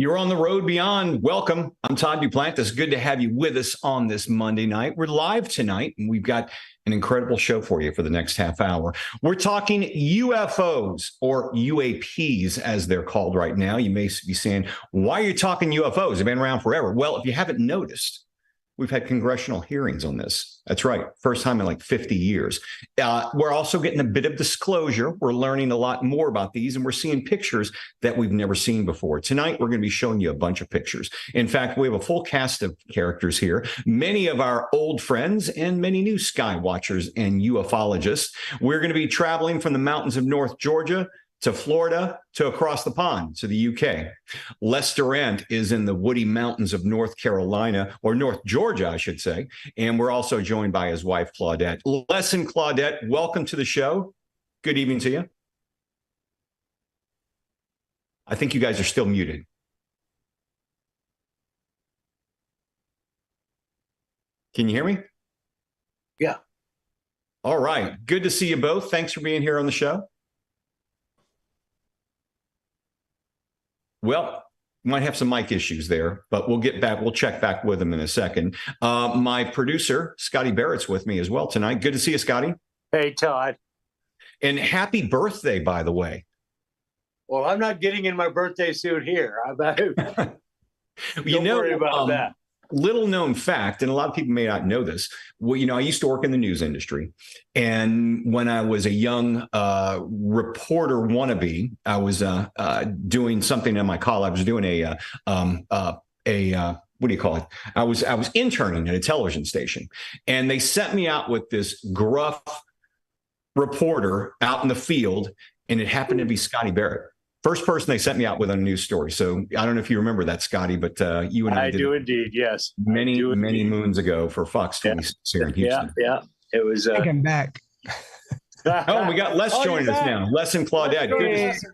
You're on the road beyond. Welcome. I'm Todd Duplantis. It's good to have you with us on this Monday night. We're live tonight, and we've got an incredible show for you for the next half hour. We're talking UFOs, or UAPs, as they're called right now. You may be saying, why are you talking UFOs? They've been around forever. Well, if you haven't noticed, we've had congressional hearings on this. That's right. First time in like 50 years. We're also getting a bit of disclosure. We're learning a lot more about these, and we're seeing pictures that we've never seen before. Tonight, we're going to be showing you a bunch of pictures. In fact, we have a full cast of characters here, many of our old friends and many new sky watchers and ufologists. We're going to be traveling from the mountains of North Georgia to Florida, to across the pond, to the UK. Les Durant is in the woody mountains of North Carolina, or North Georgia, I should say. And we're also joined by his wife, Claudette. Les and Claudette, welcome to the show. Good evening to you. I think you guys are still muted. Can you hear me? Yeah. All right. Good to see you both. Thanks for being here on the show. Well, might have some mic issues there, but we'll get back. We'll check back with them in a second. My producer, Scotty Barrett's with me as well tonight. Good to see you, Scotty. Hey, Todd. And happy birthday, by the way. Well, I'm not getting in my birthday suit here. Don't worry about that. Little known fact, and a lot of people may not know this. Well, I used to work in the news industry. And when I was a young reporter wannabe, I was doing something in my call. I was doing a what do you call it? I was interning at a television station, and they sent me out with this gruff reporter out in the field, and it happened to be Scotty Barrett. First person they sent me out with on a news story. So I don't know if you remember that, Scotty, but you and I did do indeed, yes. Many moons ago for Fox 26 here in Houston. Yeah. It was. I'm back. Oh, we got Les joining us now. Les and Claudette.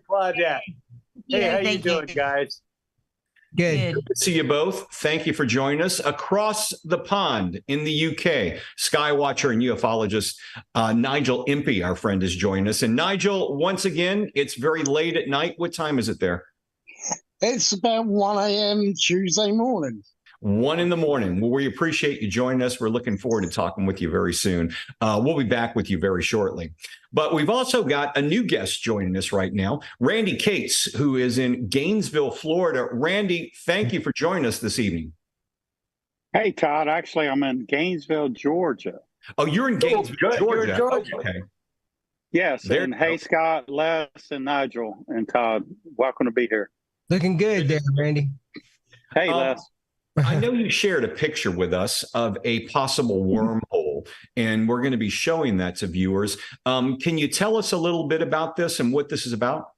Claudette. Hey, how you doing, guys? Good. Good to see you both. Thank you for joining us. Across the pond in the UK, skywatcher and ufologist Nigel Impey, our friend, is joining us. And Nigel, once again, it's very late at night. What time is it there? It's about 1 a.m. Tuesday morning. 1 in the morning. Well, we appreciate you joining us. We're looking forward to talking with you very soon. We'll be back with you very shortly. But we've also got a new guest joining us right now, Randy Cates, who is in Gainesville, Florida. Randy, thank you for joining us this evening. Hey, Todd. Actually, I'm in Gainesville, Georgia. Oh, you're in Gainesville, Georgia. Okay. Yes. And hey, Scott, Les, and Nigel, and Todd, welcome to be here. Looking good there, Randy. Hey, Les. I know you shared a picture with us of a possible wormhole, and we're going to be showing that to viewers. Can you tell us a little bit about this and what this is about?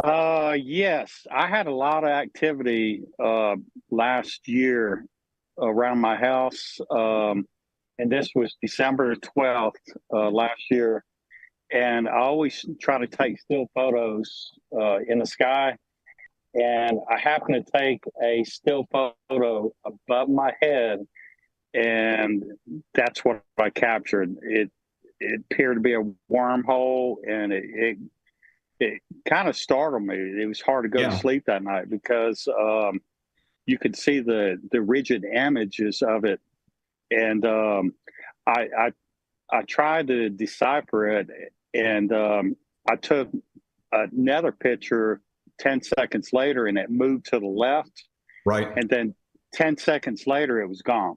Yes, I had a lot of activity last year around my house, and this was December 12th last year. And I always try to take still photos in the sky. And I happened to take a still photo above my head, and that's what I captured. It appeared to be a wormhole, and it kind of startled me. It was hard to go to sleep that night because you could see the rigid images of it, and I tried to decipher it, and I took another picture 10 seconds later, and it moved to the left. Right. And then 10 seconds later, it was gone.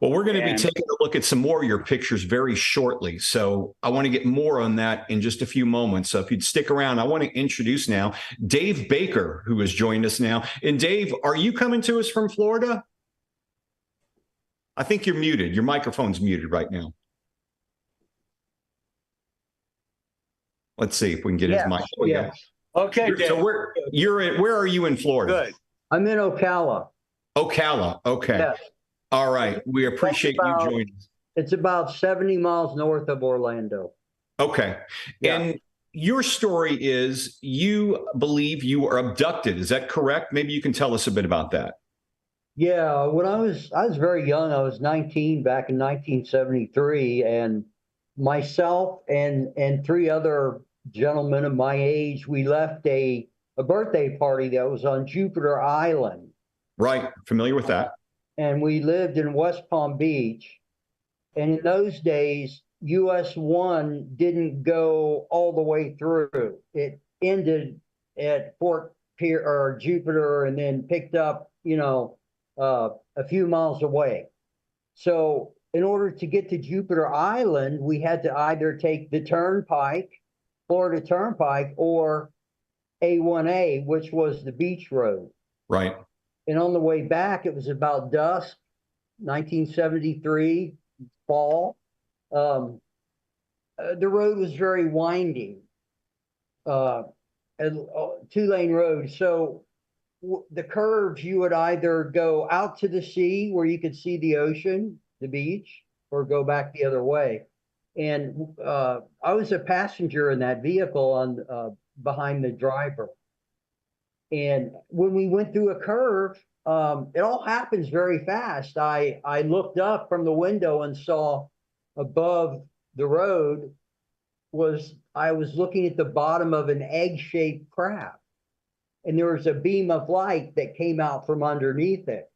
Well, we're going to be taking a look at some more of your pictures very shortly. So I want to get more on that in just a few moments. So if you'd stick around, I want to introduce now Dave Baker, who has joined us now. And Dave, are you coming to us from Florida? I think you're muted. Your microphone's muted right now. Let's see if we can get his mic. Yeah. Okay, Dave. So where are you in Florida? Good. I'm in Ocala. Ocala. Okay. Yes. All right. We appreciate you joining us. It's about 70 miles north of Orlando. Okay. Yeah. And your story is you believe you were abducted. Is that correct? Maybe you can tell us a bit about that. Yeah. When I was very young. I was 19 back in 1973, and myself and three other gentlemen of my age, we left a a birthday party that was on Jupiter Island. Right. Familiar with that. And we lived in West Palm Beach. And in those days, US 1 didn't go all the way through. It ended at Fort Pierce or Jupiter and then picked up, a few miles away. So in order to get to Jupiter Island, we had to either take the Turnpike, Florida Turnpike, or A1A, which was the beach road. Right. And on the way back, it was about dusk, 1973, fall. The road was very winding, a 2-lane road. So the curves, you would either go out to the sea where you could see the ocean, the beach, or go back the other way. And I was a passenger in that vehicle on behind the driver. And when we went through a curve, it all happens very fast. I looked up from the window and saw above the road I was looking at the bottom of an egg-shaped craft. And there was a beam of light that came out from underneath it.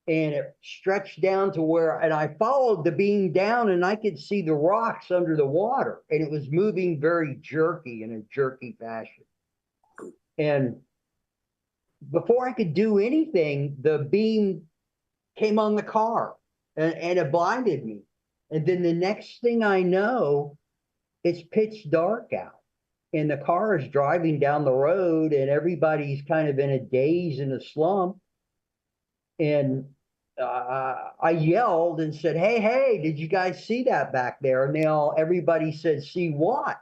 And it stretched down to where, and I followed the beam down and I could see the rocks under the water. And it was moving very jerky in a jerky fashion. And before I could do anything, the beam came on the car and it blinded me. And then the next thing I know, it's pitch dark out. And the car is driving down the road and everybody's kind of in a daze and a slump. And I yelled and said, hey, did you guys see that back there? And everybody said, see what?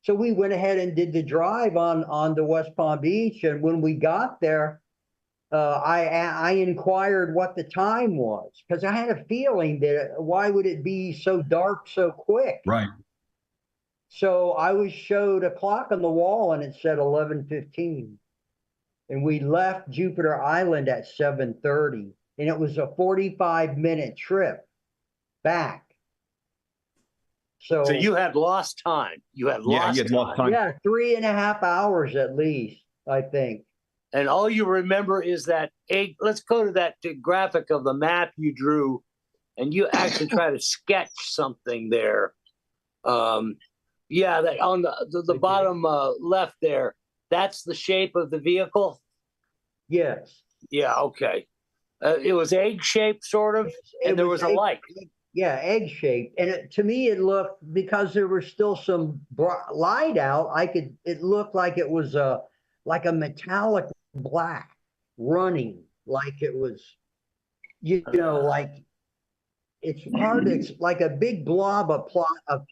So we went ahead and did the drive on to West Palm Beach. And when we got there, I inquired what the time was because I had a feeling that why would it be so dark so quick? Right. So I was showed a clock on the wall and it said 11:15. And we left Jupiter Island at 7:30. And it was a 45-minute trip back. So you had lost time. You had lost time. Yeah, 3.5 hours at least, I think. And all you remember is that egg. Let's go to that graphic of the map you drew, and you actually try to sketch something there. Yeah, that on the bottom left there, that's the shape of the vehicle? Yes. Yeah, okay. It was egg-shaped, sort of, and there was a light. Yeah, egg-shaped. And to me, it looked, because there was still some light out, it looked like it was like a metallic black running, like it was, like it's hard. It's like a big blob of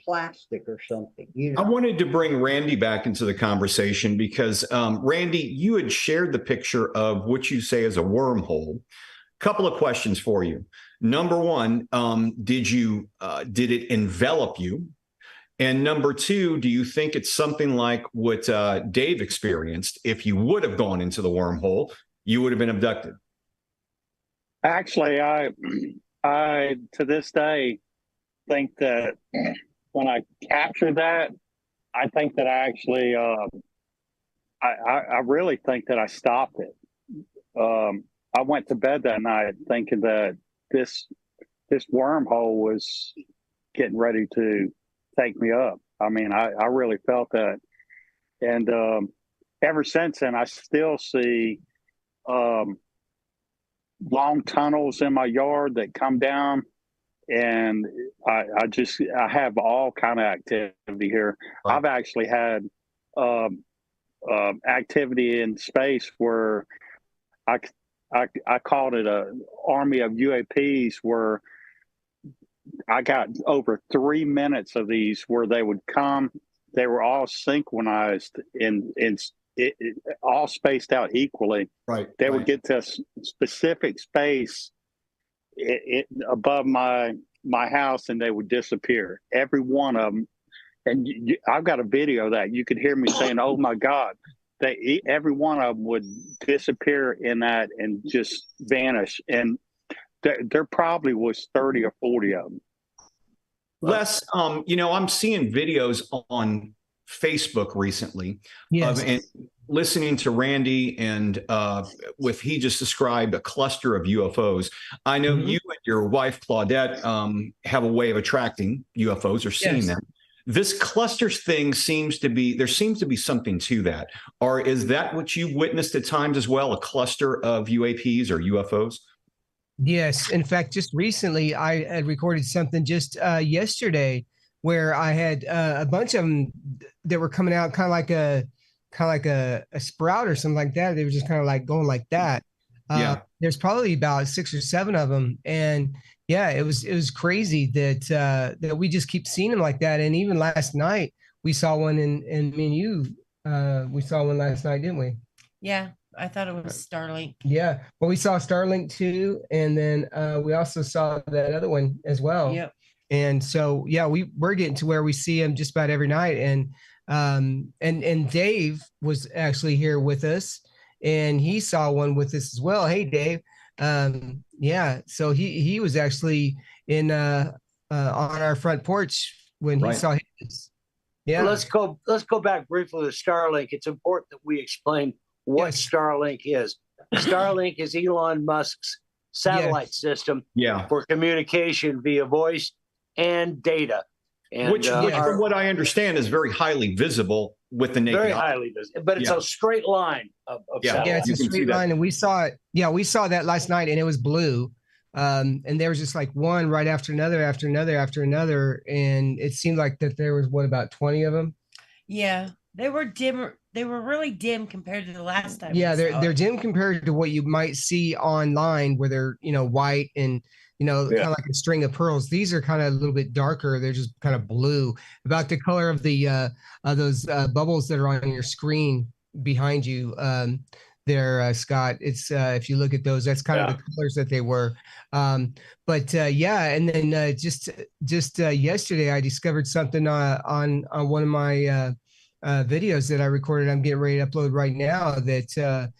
plastic or something. I wanted to bring Randy back into the conversation because, Randy, you had shared the picture of what you say is a wormhole. Couple of questions for you. Number one, did it envelop you? And number two, do you think it's something like what Dave experienced? If you would have gone into the wormhole, you would have been abducted. Actually, I to this day think that when I captured that, I think that I actually, I really think that I stopped it. I went to bed that night thinking that this wormhole was getting ready to take me up. I mean, I really felt that. And ever since then, I still see long tunnels in my yard that come down. And I have all kind of activity here. Right. I've actually had activity in space where I called it an army of UAPs, where I got over 3 minutes of these where they would come. They were all synchronized and all spaced out equally. Right. They would get to a specific space above my house, and they would disappear. Every one of them. And I've got a video of that. You could hear me saying, "Oh my God." Every one of them would disappear in that and just vanish. And there probably was 30 or 40 of them. Les, I'm seeing videos on Facebook recently. Yes. listening to Randy and he just described a cluster of UFOs. I know you and your wife Claudette have a way of attracting UFOs or seeing them. This cluster thing seems to be something to that. Or is that what you witnessed at times as well? A cluster of UAPs or UFOs? Yes. In fact, just recently, I had recorded something just yesterday where I had a bunch of them that were coming out kind of like a sprout or something like that. They were just kind of like going like that. There's probably about 6 or 7 of them, and yeah, it was crazy that we just keep seeing them like that. And even last night we saw one, and me and you we saw one last night, didn't we? Yeah, I thought it was Starlink. Yeah, well, we saw Starlink too, and then we also saw that other one as well. Yep. And so yeah, we're getting to where we see them just about every night. And Dave was actually here with us, and he saw one with us as well. Hey, Dave. Yeah, so he was actually in on our front porch when he saw his. Yeah. Let's go back briefly to Starlink. It's important that we explain what Starlink is. Starlink is Elon Musk's satellite system for communication via voice and data. And, which from what I understand, is very highly visible with the naked eye. Very highly visible, but it's a straight line of satellite. Yeah, it's a straight line, and we saw it. Yeah, we saw that last night, and it was blue. And there was just like one right after another, after another, after another, and it seemed like that there was about 20 of them. Yeah, they were dim. They were really dim compared to the last time. Yeah, they're dim compared to what you might see online, where they're white and kind of like a string of pearls. These are kind of a little bit darker. They're just kind of blue, about the color of the those bubbles that are on your screen behind you. There, Scott. It's if you look at those, that's kind of the colors that they were. But and then just yesterday, I discovered something on one of my videos that I recorded. I'm getting ready to upload right now. That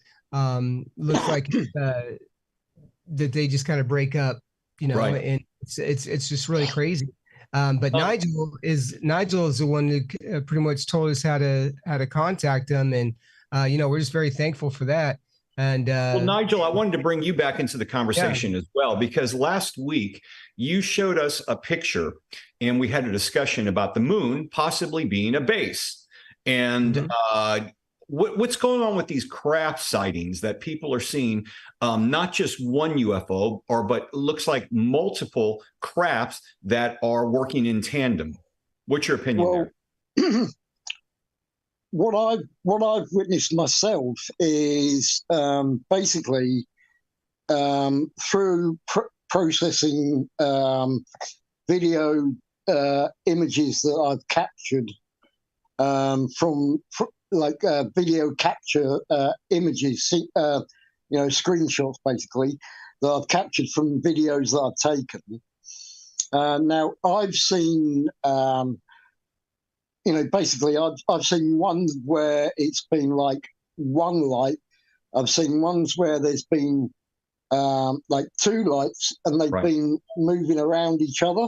looks like that they just kind of break up, and it's just really crazy. But Nigel is the one who pretty much told us how to contact them, and we're just very thankful for that. And well, Nigel, I wanted to bring you back into the conversation as well, because last week you showed us a picture and we had a discussion about the moon possibly being a base. And what's going on with these craft sightings that people are seeing? Not just one UFO, but looks like multiple crafts that are working in tandem. What's your opinion there? What I've witnessed myself is basically through processing video images that I've captured from video capture images, screenshots basically that I've captured from videos that I've taken. Now I've seen. Basically, I've seen ones where it's been like one light. I've seen ones where there's been like 2 lights and they've been moving around each other.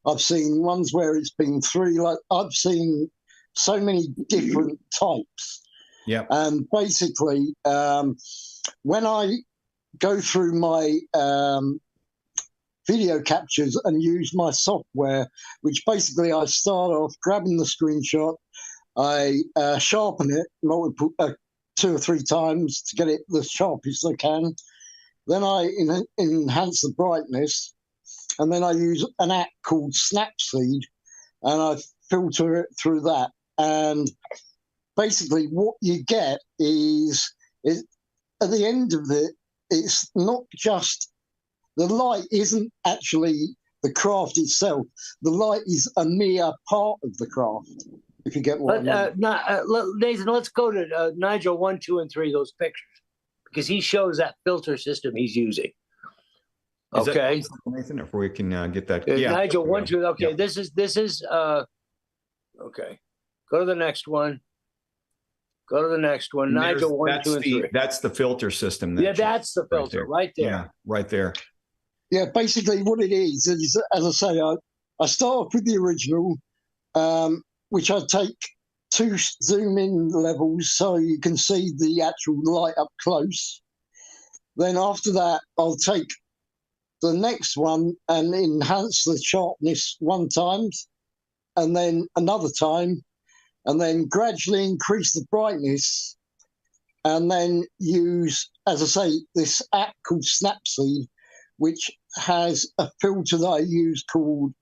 I've seen ones where it's been 3 lights. I've seen so many different types. Yeah. And basically, when I go through my video captures and use my software, which basically I start off grabbing the screenshot, I sharpen it multiple 2 or 3 times to get it the sharpest I can. Then I enhance the brightness, and then I use an app called Snapseed, and I filter it through that. And basically what you get is at the end of it, it's not just the light isn't actually the craft itself. The light is a mere part of the craft, if you get what I mean. Nathan, let's go to Nigel 1, 2, and 3, those pictures, because he shows that filter system he's using. Okay. Nathan, if we can get that. Nigel 1, 2. Okay, this is okay. Go to the next one. Go to the next one. Nigel 1, 2, and 3. That's the filter system. That's the filter right there. Yeah, right there. Yeah, basically what it is, as I say, I start off with the original, which I take two zoom in levels so you can see the actual light up close. Then after that, I'll take the next one and enhance the sharpness one time, and then another time, and then gradually increase the brightness, and then use, as I say, this app called Snapseed, which has a filter that I use called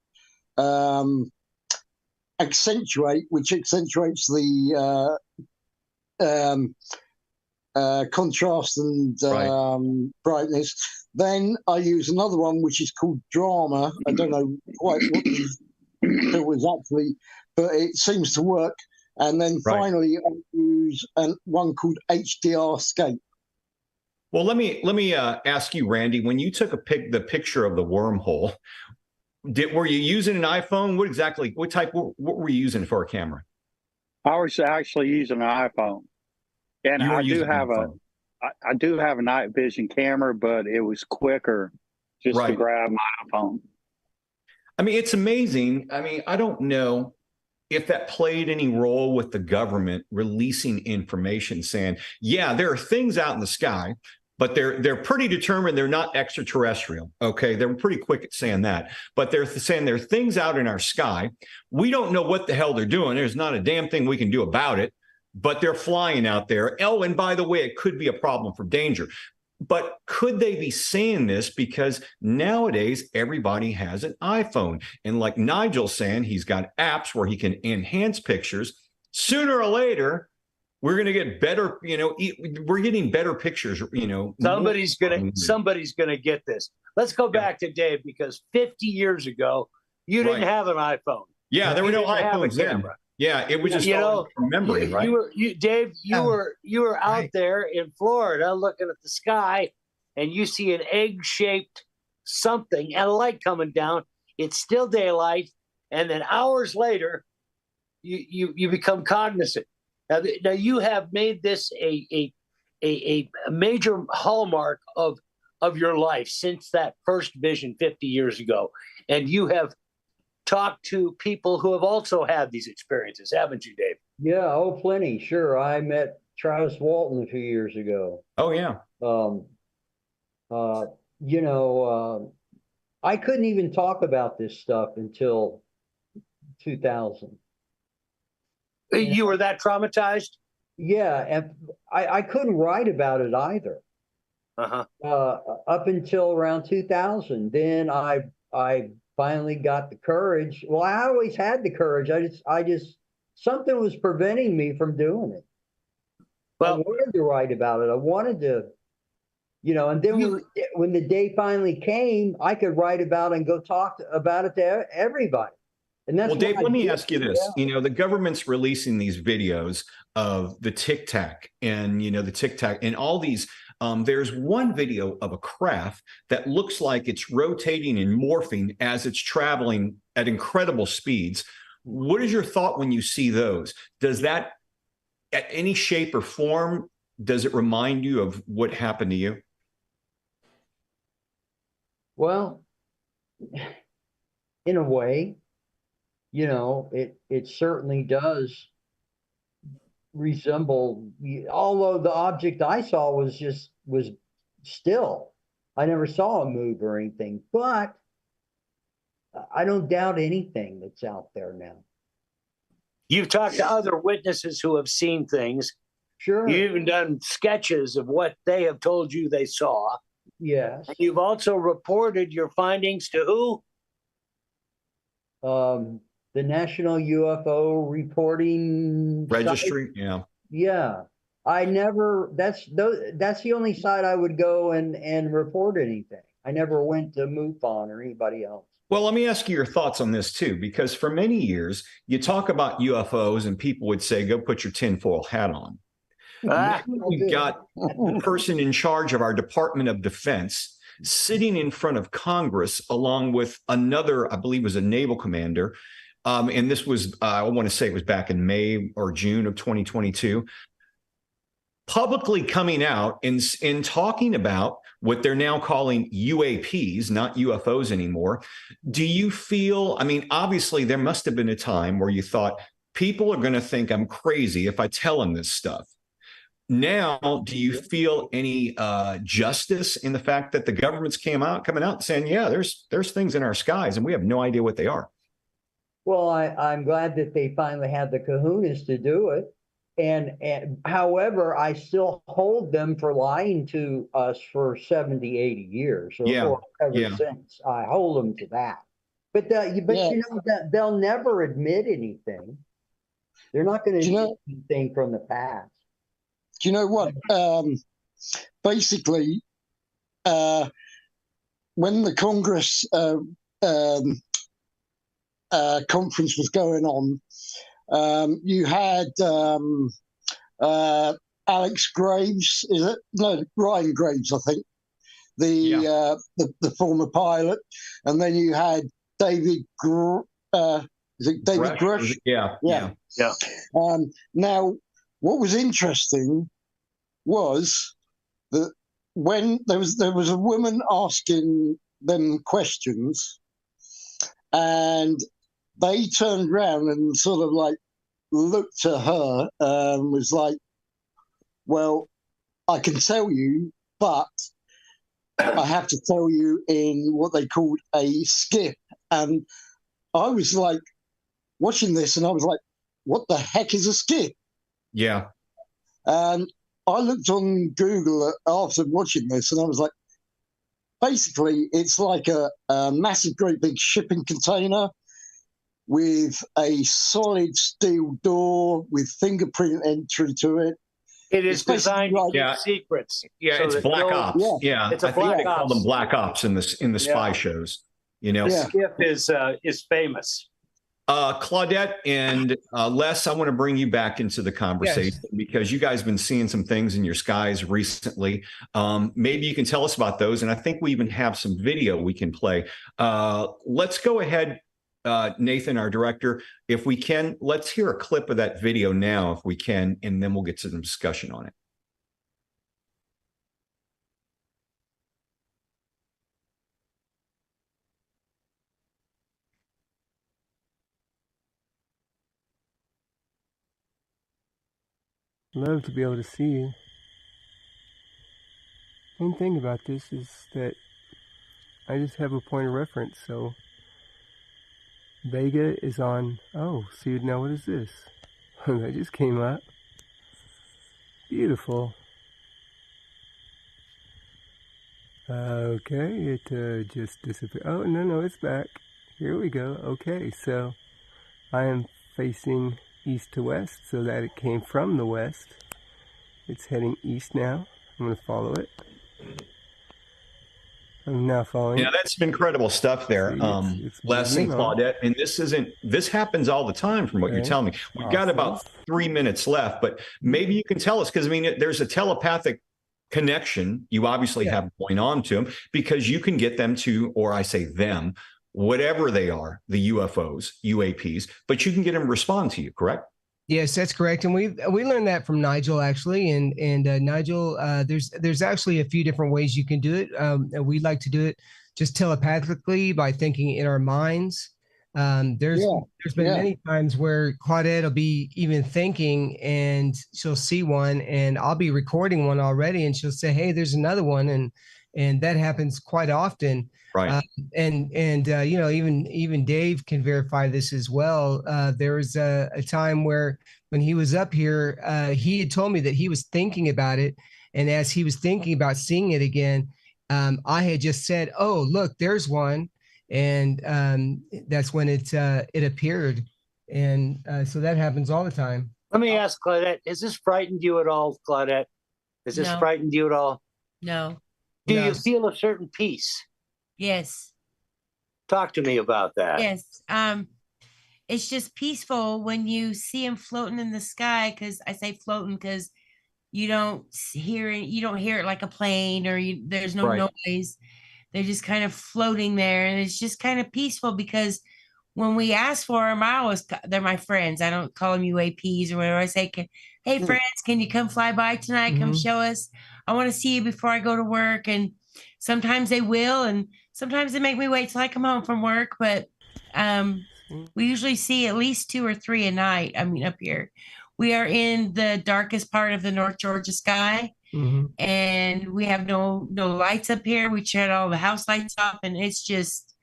Accentuate, which accentuates the contrast and brightness. Then I use another one which is called Drama. I don't know quite what it was actually, but it seems to work. And then finally, I use one called HDR Scape. Well, let me ask you, Randy. When you took the picture of the wormhole, were you using an iPhone? What were you using for a camera? I was actually using an iPhone, and I do have a night vision camera, but it was quicker just to grab my iPhone. I mean, it's amazing. I mean, I don't know if that played any role with the government releasing information saying, yeah, there are things out in the sky, but they're pretty determined they're not extraterrestrial. Okay, they're pretty quick at saying that, but they're saying there are things out in our sky. We don't know what the hell they're doing. There's not a damn thing we can do about it, but they're flying out there. Oh, and by the way, it could be a problem for danger. But could they be saying this because nowadays everybody has an iPhone? And like Nigel's saying, he's got apps where he can enhance pictures. Sooner or later, we're going to get better, we're getting better pictures, Somebody's going to get this. Let's go back to Dave, because 50 years ago, you didn't have an iPhone. Yeah, there were no iPhones then. Yeah, it was just from memory, right? Dave, you were out there in Florida looking at the sky, and you see an egg-shaped something and a light coming down. It's still daylight, and then hours later, you become cognizant. Now you have made this a major hallmark of your life since that first vision 50 years ago, and you have talked to people who have also had these experiences, haven't you, Dave? Yeah, plenty. Sure. I met Travis Walton a few years ago. Oh, yeah. I couldn't even talk about this stuff until 2000. You were that traumatized? Yeah, and I couldn't write about it either. Up until around 2000. Then I finally got the courage. Well, I always had the courage. I just something was preventing me from doing it. Well, I wanted to write about it. I wanted to, and then when the day finally came, I could write about it and go talk about it to everybody. And that's Dave, let me ask you this. Yeah. The government's releasing these videos of the Tic Tac and, the Tic Tac and all these. There's one video of a craft that looks like it's rotating and morphing as it's traveling at incredible speeds. What is your thought when you see those? Does that, at any shape or form, does it remind you of what happened to you? Well, in a way, it certainly does resemble, although the object I saw was still. I never saw it move or anything, but I don't doubt anything that's out there now. You've talked to other witnesses who have seen things. Sure. You've even done sketches of what they have told you they saw. Yes. And you've also reported your findings to who? The National UFO Reporting Registry. site. Yeah. Yeah. That's the only site I would go and report anything. I never went to MUFON or anybody else. Well, let me ask you your thoughts on this too, because for many years you talk about UFOs and people would say, go put your tinfoil hat on. We've got the person in charge of our Department of Defense sitting in front of Congress along with another, I believe was a naval commander. And this was, I want to say it was back in May or June of 2022, publicly coming out and talking about what they're now calling UAPs, not UFOs anymore. Do you feel, I mean, obviously there must have been a time where you thought people are going to think I'm crazy if I tell them this stuff. Now, do you feel any justice in the fact that the government's coming out and saying, yeah, there's things in our skies and we have no idea what they are? Well, I'm glad that they finally had the kahunas to do it. And however, I still hold them for lying to us for 70, 80 years or ever since. I hold them to that. But you know that they'll never admit anything. They're not going to admit anything from the past. Do you know what? Basically, when the Congress conference was going on, you had Alex Graves, is it? No, Ryan Graves, I think, the former pilot, and then you had David. Is it David Grush? Yeah. Now, what was interesting was that when there was a woman asking them questions, and they turned around and sort of like looked at her and was like, well, I can tell you, but I have to tell you in what they called a skip. And I was like watching this and I was like, what the heck is a skip? Yeah. And I looked on Google after watching this and I was like, basically, it's like a massive, great big shipping container with a solid steel door with fingerprint entry to it. It is designed to keep secrets. Yeah, it's black ops. Yeah, it's a I think black they call ops. them black ops in the spy shows. You know, Skip is famous. Claudette and Les, I want to bring you back into the conversation because you guys have been seeing some things in your skies recently. Maybe you can tell us about those. And I think we even have some video we can play. Let's go ahead, Nathan, our director. If we can, let's hear a clip of that video now, if we can, and then we'll get to some discussion on it. Love to be able to see you. Main thing about this is that I just have a point of reference, so Vega is on. Oh, see, now what is this? That just came up. Beautiful. Okay, it just disappeared. Oh, no, it's back. Here we go. Okay, so I am facing east to west so that it came from the west. It's heading east now. I'm going to follow it. I'm now following. Yeah, that's some incredible stuff there. It's Les and Claudette, and this happens all the time from what you're telling me. We've got about 3 minutes left, but maybe you can tell us, because I mean, there's a telepathic connection you obviously have going on to them, because you can get them to, or I say them, whatever they are, the UFOs, UAPs, but you can get them to respond to you, correct? Yes, that's correct, and we learned that from Nigel actually, and Nigel, there's actually a few different ways you can do it. We like to do it just telepathically by thinking in our minds. There's been many times where Claudette will be even thinking, and she'll see one, and I'll be recording one already, and she'll say, "Hey, there's another one," and that happens quite often. Right. You know, even Dave can verify this as well. There was a time where when he was up here, he had told me that he was thinking about it. And as he was thinking about seeing it again, I had just said, "Oh, look, there's one." And that's when it appeared. And so that happens all the time. Let me ask Claudette, has this frightened you at all, Claudette? Has this frightened you at all? No. Do you feel a certain peace? Yes. Talk to me about that. Yes. It's just peaceful when you see them floating in the sky, because I say floating because you don't hear it like a plane, or there's no noise. They're just kind of floating there, and it's just kind of peaceful, because when we ask for them, they're my friends. I don't call them UAPs or whatever. I say, "Hey, friends, can you come fly by tonight? Come show us. I want to see you before I go to work." And sometimes they will, and sometimes they make me wait till I come home from work. But We usually see at least 2 or 3 a night. I mean, up here, we are in the darkest part of the North Georgia sky, and we have no lights up here. We shut all the house lights off, and it's just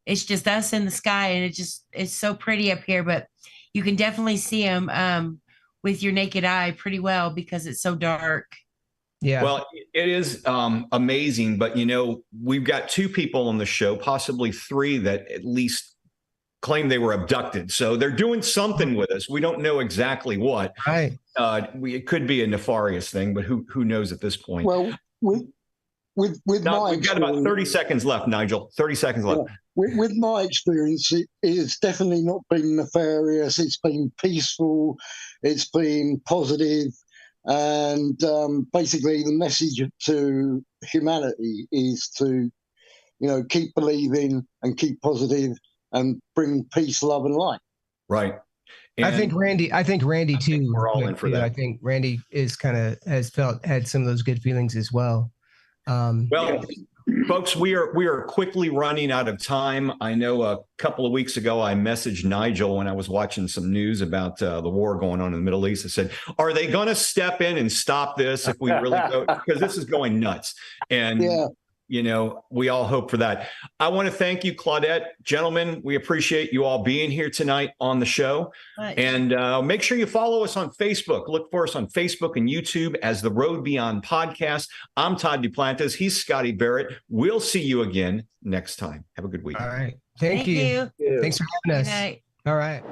us in the sky, and it's so pretty up here. But you can definitely see them with your naked eye pretty well because it's so dark. Yeah. Well, it is amazing, but we've got 2 people on the show, possibly 3, that at least claim they were abducted. So they're doing something with us. We don't know exactly what. Right. It could be a nefarious thing, but who knows at this point? Well, with we've got about 30 seconds left, Nigel. 30 seconds left. Yeah. With my experience, it's definitely not been nefarious. It's been peaceful. It's been positive. And basically, the message to humanity is to, keep believing and keep positive and bring peace, love, and light. Right. And I think Randy too. We're all in for that. I think Randy had some of those good feelings as well. Well, folks, we are quickly running out of time. I know a couple of weeks ago I messaged Nigel when I was watching some news about the war going on in the Middle East. I said, "Are they going to step in and stop this if we really go? Because this is going nuts." And we all hope for that. I want to thank you, Claudette. Gentlemen, we appreciate you all being here tonight on the show. Right. And make sure you follow us on Facebook. Look for us on Facebook and YouTube as the Road Beyond Podcast. I'm Todd Duplantis. He's Scotty Barrett. We'll see you again next time. Have a good week. All right. Thank you. Thanks for having us. Good night. All right.